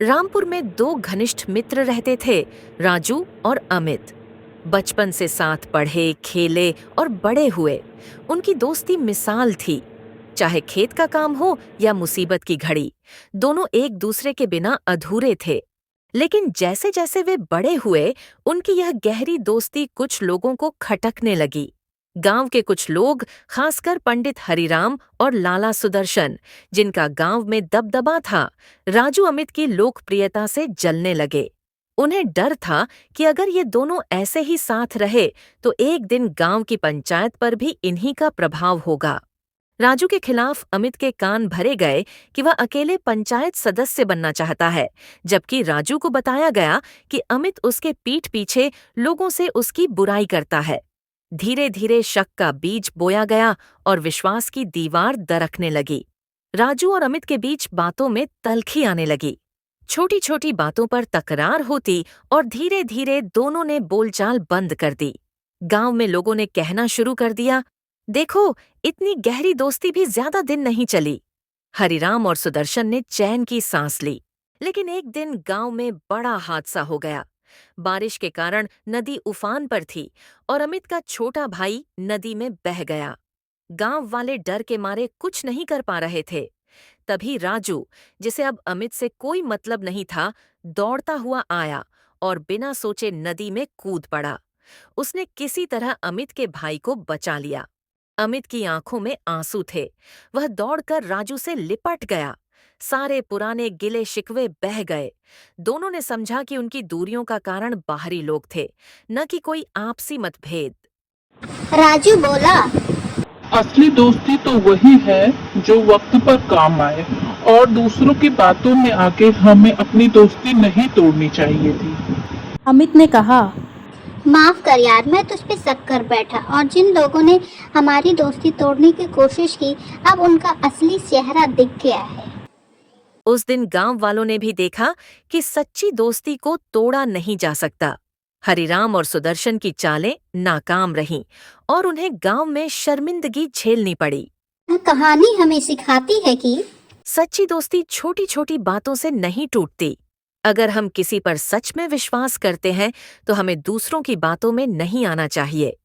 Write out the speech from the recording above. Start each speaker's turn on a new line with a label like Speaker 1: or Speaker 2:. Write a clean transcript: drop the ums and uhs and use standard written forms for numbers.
Speaker 1: रामपुर में दो घनिष्ठ मित्र रहते थे, राजू और अमित। बचपन से साथ पढ़े, खेले और बड़े हुए। उनकी दोस्ती मिसाल थी। चाहे खेत का काम हो या मुसीबत की घड़ी, दोनों एक दूसरे के बिना अधूरे थे। लेकिन जैसे जैसे वे बड़े हुए, उनकी यह गहरी दोस्ती कुछ लोगों को खटकने लगी। गांव के कुछ लोग, खासकर पंडित हरिराम और लाला सुदर्शन, जिनका गांव में दबदबा था, राजू अमित की लोकप्रियता से जलने लगे। उन्हें डर था कि अगर ये दोनों ऐसे ही साथ रहे तो एक दिन गांव की पंचायत पर भी इन्हीं का प्रभाव होगा। राजू के खिलाफ अमित के कान भरे गए कि वह अकेले पंचायत सदस्य बनना चाहता है, जबकि राजू को बताया गया कि अमित उसके पीठ पीछे लोगों से उसकी बुराई करता है। धीरे धीरे शक का बीज बोया गया और विश्वास की दीवार दरकने लगी। राजू और अमित के बीच बातों में तल्खी आने लगी। छोटी छोटी बातों पर तकरार होती और धीरे धीरे दोनों ने बोलचाल बंद कर दी। गांव में लोगों ने कहना शुरू कर दिया, देखो, इतनी गहरी दोस्ती भी ज्यादा दिन नहीं चली। हरिराम और सुदर्शन ने चैन की सांस ली। लेकिन एक दिन गांव में बड़ा हादसा हो गया। बारिश के कारण नदी उफान पर थी और अमित का छोटा भाई नदी में बह गया। गांव वाले डर के मारे कुछ नहीं कर पा रहे थे। तभी राजू, जिसे अब अमित से कोई मतलब नहीं था, दौड़ता हुआ आया और बिना सोचे नदी में कूद पड़ा। उसने किसी तरह अमित के भाई को बचा लिया। अमित की आंखों में आंसू थे। वह दौड़कर राजू से लिपट गया। सारे पुराने गिले शिकवे बह गए। दोनों ने समझा कि उनकी दूरियों का कारण बाहरी लोग थे, न कि कोई आपसी मतभेद।
Speaker 2: राजू बोला।
Speaker 3: असली दोस्ती तो वही है जो वक्त पर काम आए, और दूसरों की बातों में आके हमें अपनी दोस्ती नहीं तोड़नी चाहिए थी।
Speaker 4: अमित ने कहा।
Speaker 2: माफ कर यार, मैं तुझ पे शक कर बैठा, और जिन लोगों ने हमारी दोस्ती तोड़ने की कोशिश की, अब उनका असली चेहरा दिख गया है।
Speaker 1: उस दिन गांव वालों ने भी देखा कि सच्ची दोस्ती को तोड़ा नहीं जा सकता। हरिराम और सुदर्शन की चालें नाकाम रहीं और उन्हें गांव में शर्मिंदगी झेलनी पड़ी।
Speaker 2: कहानी हमें सिखाती है कि
Speaker 1: सच्ची दोस्ती छोटी छोटी बातों से नहीं टूटती। अगर हम किसी पर सच में विश्वास करते हैं तो हमें दूसरों की बातों में नहीं आना चाहिए।